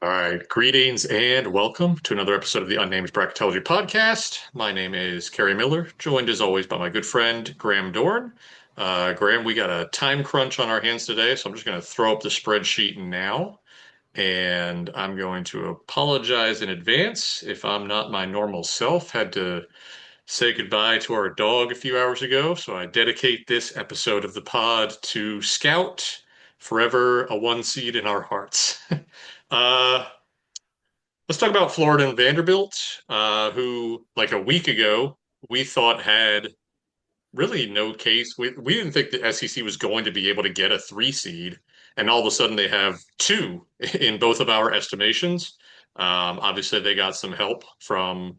All right, greetings and welcome to another episode of the Unnamed Bracketology podcast. My name is Kerry Miller, joined as always by my good friend Graham Dorn. Graham, we got a time crunch on our hands today, so I'm just going to throw up the spreadsheet now, and I'm going to apologize in advance if I'm not my normal self. Had to say goodbye to our dog a few hours ago, so I dedicate this episode of the pod to Scout, forever a one seed in our hearts. Uh, Let's talk about Florida and Vanderbilt, who, like a week ago, we thought had really no case. We didn't think the SEC was going to be able to get a three seed, and all of a sudden they have two in both of our estimations. Obviously, they got some help from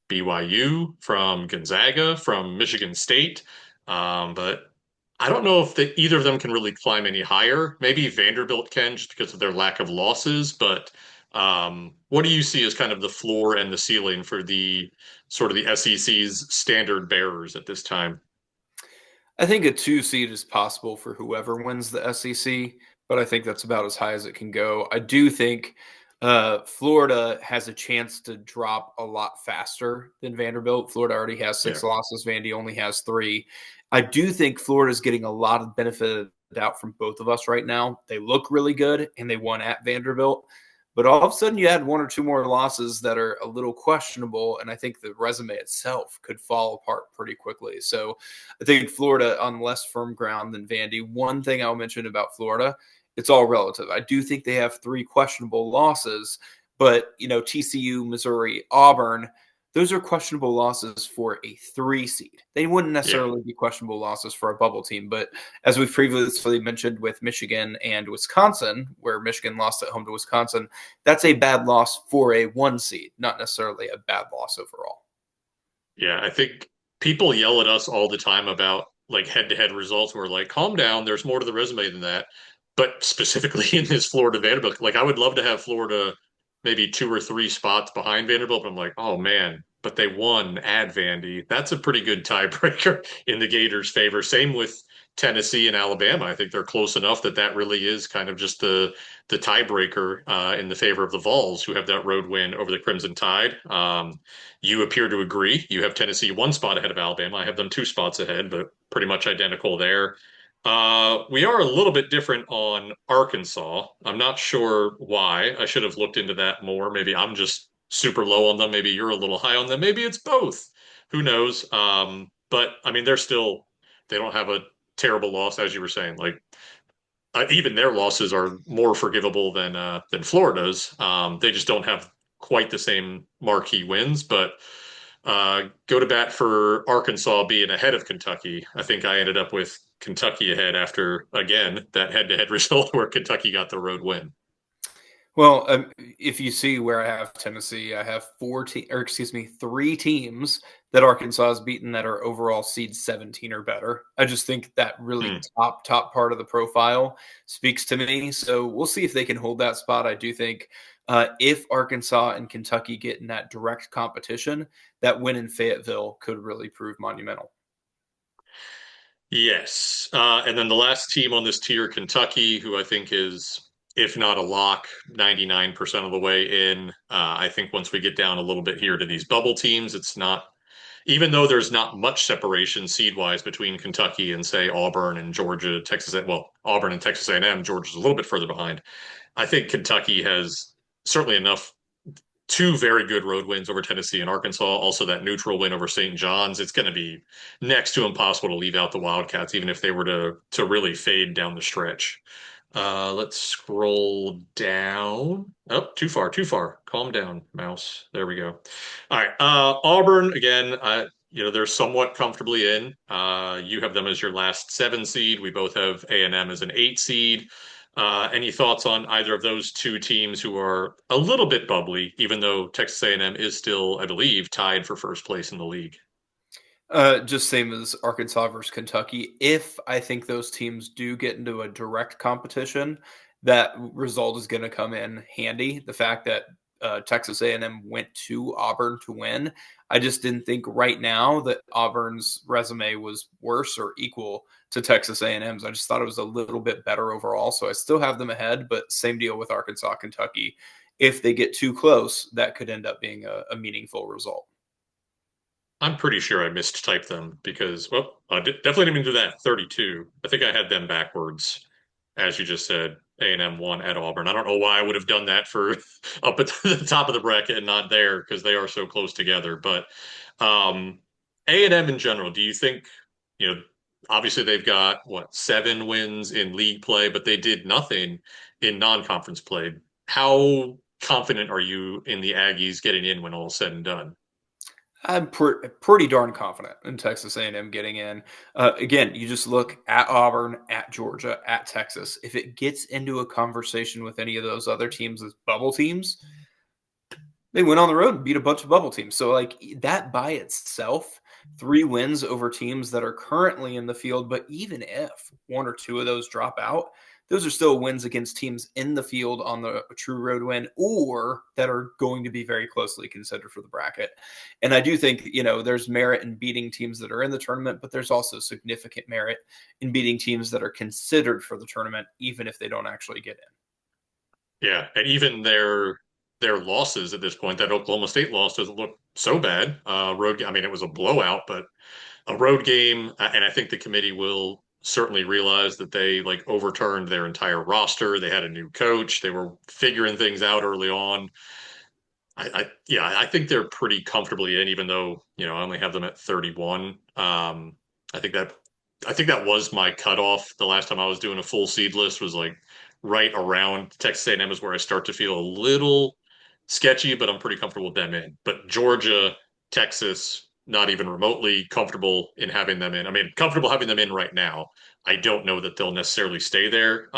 BYU, from Gonzaga, from Michigan State, but I don't know if either of them can really climb any higher. Maybe Vanderbilt can just because of their lack of losses, but what do you see as kind of the floor and the ceiling for the sort of the SEC's standard bearers at this time? I think a two seed is possible for whoever wins the SEC, but I think that's about as high as it can go. I do think Florida has a chance to drop a lot faster than Vanderbilt. Florida already has Yeah. six losses. Vandy only has three. I do think Florida is getting a lot of benefit of the doubt from both of us right now. They look really good, and they won at Vanderbilt. But all of a sudden, you add one or two more losses that are a little questionable, and I think the resume itself could fall apart pretty quickly. So I think Florida on less firm ground than Vandy. One thing I'll mention about Florida, it's all relative. I do think they have three questionable losses, but TCU, Missouri, Auburn, those are questionable losses for a three seed. They wouldn't Yeah. necessarily be questionable losses for a bubble team, but as we've previously mentioned with Michigan and Wisconsin, where Michigan lost at home to Wisconsin, that's a bad loss for a one seed, not necessarily a bad loss overall. Yeah. I think people yell at us all the time about like head-to-head results. We're like, calm down. There's more to the resume than that. But specifically in this Florida Vanderbilt, like I would love to have Florida maybe two or three spots behind Vanderbilt. But I'm like, oh man, but they won at Vandy. That's a pretty good tiebreaker in the Gators' favor. Same with Tennessee and Alabama. I think they're close enough that that really is kind of just the tiebreaker in the favor of the Vols, who have that road win over the Crimson Tide. You appear to agree. You have Tennessee one spot ahead of Alabama. I have them two spots ahead, but pretty much identical there. We are a little bit different on Arkansas. I'm not sure why. I should have looked into that more. Maybe I'm just super low on them. Maybe you're a little high on them. Maybe it's both. Who knows? But I mean, they don't have a terrible loss, as you were saying. Like even their losses are more forgivable than Florida's. They just don't have quite the same marquee wins, but go to bat for Arkansas being ahead of Kentucky. I think I ended up with Kentucky ahead after, again, that head-to-head result where Kentucky got the road win. Well, if you see where I have Tennessee, I have three teams that Arkansas has beaten that are overall seed 17 or better. I just think that really Hmm. top part of the profile speaks to me. So we'll see if they can hold that spot. I do think if Arkansas and Kentucky get in that direct competition, that win in Fayetteville could really prove monumental. Yes. And then the last team on this tier, Kentucky, who I think is, if not a lock, 99% of the way in. I think once we get down a little bit here to these bubble teams, it's not, even though there's not much separation seed-wise between Kentucky and, say, Auburn and Georgia, Texas, well, Auburn and Texas A&M, Georgia's a little bit further behind. I think Kentucky has certainly enough two very good road wins over Tennessee and Arkansas. Also, that neutral win over St. John's. It's going to be next to impossible to leave out the Wildcats, even if they were to really fade down the stretch. Let's scroll down. Oh, too far, too far. Calm down, mouse. There we go. All right. Auburn again. They're somewhat comfortably in. You have them as your last seven seed. We both have A&M as an eight seed. Any thoughts on either of those two teams who are a little bit bubbly, even though Texas A&M is still, I believe, tied for first place in the league? Just same as Arkansas versus Kentucky. If I think those teams do get into a direct competition, that result is going to come in handy. The fact that Texas A&M went to Auburn to win, I just didn't think right now that Auburn's resume was worse or equal to Texas A&M's. I just thought it was a little bit better overall. So I still have them ahead, but same deal with Arkansas, Kentucky. if they get too close, that could end up being a meaningful result. I'm pretty sure I mistyped them because, well, I definitely didn't mean to do that. 32. I think I had them backwards, as you just said. A&M won at Auburn. I don't know why I would have done that for up at the top of the bracket and not there because they are so close together. But um, A&M in general, do you think, you know, obviously they've got what, 7 wins in league play, but they did nothing in non-conference play. How confident are you in the Aggies getting in when all's said and done? I'm pretty darn confident in Texas A&M getting in. Again, you just look at Auburn, at Georgia, at Texas. If it gets into a conversation with any of those other teams as bubble teams, they went on the road and beat a bunch of bubble teams. So, like that by itself, 3 wins over teams that are currently in the field. But even if one or two of those drop out, those are still wins against teams in the field on the true road win or that are going to be very closely considered for the bracket. And I do think, there's merit in beating teams that are in the tournament, but there's also significant merit in beating teams that are considered for the tournament, even if they don't actually get in. Yeah, and even their losses at this point, that Oklahoma State loss doesn't look so bad. I mean, it was a blowout, but a road game, and I think the committee will certainly realize that they like overturned their entire roster. They had a new coach. They were figuring things out early on. Yeah, I think they're pretty comfortably in, even though, I only have them at 31. I think that I think that was my cutoff the last time I was doing a full seed list was like right around Texas A&M is where I start to feel a little sketchy, but I'm pretty comfortable with them in. But Georgia, Texas, not even remotely comfortable in having them in. I mean, comfortable having them in right now. I don't know that they'll necessarily stay there.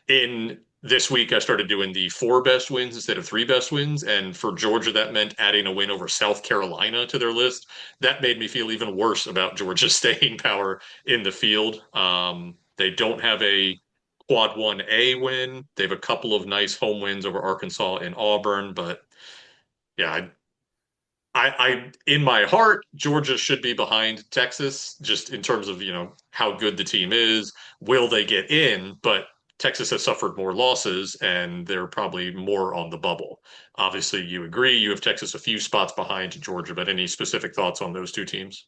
In this week, I started doing the 4 best wins instead of 3 best wins. And for Georgia, that meant adding a win over South Carolina to their list. That made me feel even worse about Georgia's staying power in the field. They don't have a quad 1A win. They have a couple of nice home wins over Arkansas and Auburn. But yeah, in my heart, Georgia should be behind Texas, just in terms of, how good the team is. Will they get in? But Texas has suffered more losses and they're probably more on the bubble. Obviously, you agree. You have Texas a few spots behind Georgia, but any specific thoughts on those two teams?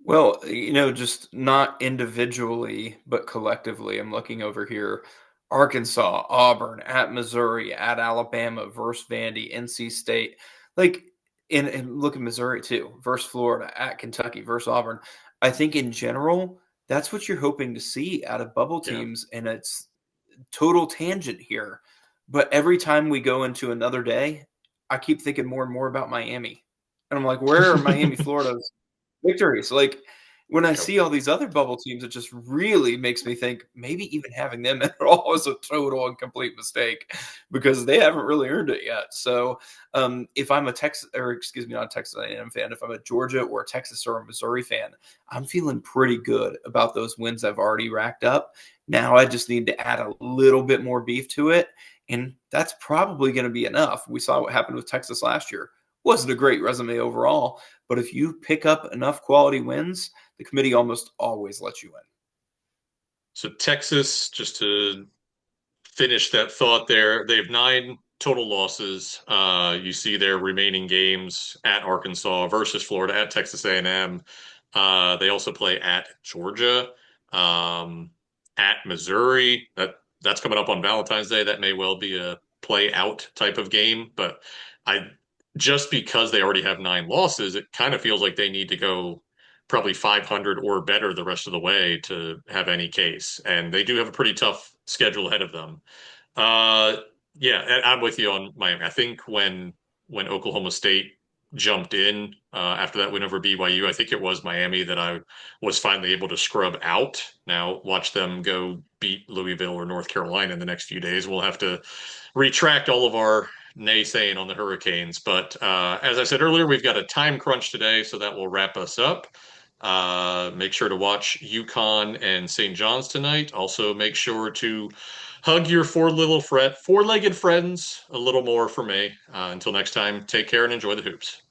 Well, just not individually, but collectively. I'm looking over here. Arkansas, Auburn, at Missouri, at Alabama, versus Vandy, NC State. Like, and look at Missouri too, versus Florida, at Kentucky, versus Auburn. I think in general, that's what you're hoping to see out of bubble Yeah. teams. And it's total tangent here. But every time we go into another day, I keep thinking more and more about Miami. And I'm like, where are Miami, Florida's victories? Like when I Yep. see all these other bubble teams, it just really makes me think maybe even having them at all is a total and complete mistake because they haven't really earned it yet. So if I'm a Texas, or excuse me, not a Texas A&M fan, if I'm a Georgia or a Texas or a Missouri fan, I'm feeling pretty good about those wins I've already racked up. Now I just need to add a little bit more beef to it. And that's probably going to be enough. We saw what happened with Texas last year. Wasn't a great resume overall, but if you pick up enough quality wins, the committee almost always lets you in. So Texas, just to finish that thought there. They have 9 total losses. You see their remaining games at Arkansas versus Florida, at Texas A&M. They also play at Georgia, um, at Missouri. That's coming up on Valentine's Day. That may well be a play out type of game, but I just because they already have 9 losses, it kind of feels like they need to go probably 500 or better the rest of the way to have any case. And they do have a pretty tough schedule ahead of them. Uh, yeah, and I'm with you on Miami. I think when Oklahoma State jumped in after that win over BYU, I think it was Miami that I was finally able to scrub out. Now watch them go beat Louisville or North Carolina in the next few days. We'll have to retract all of our naysaying on the Hurricanes. But as I said earlier, we've got a time crunch today, so that will wrap us up. Make sure to watch UConn and St. John's tonight. Also, make sure to hug your four-legged friends a little more for me. Until next time, take care and enjoy the hoops.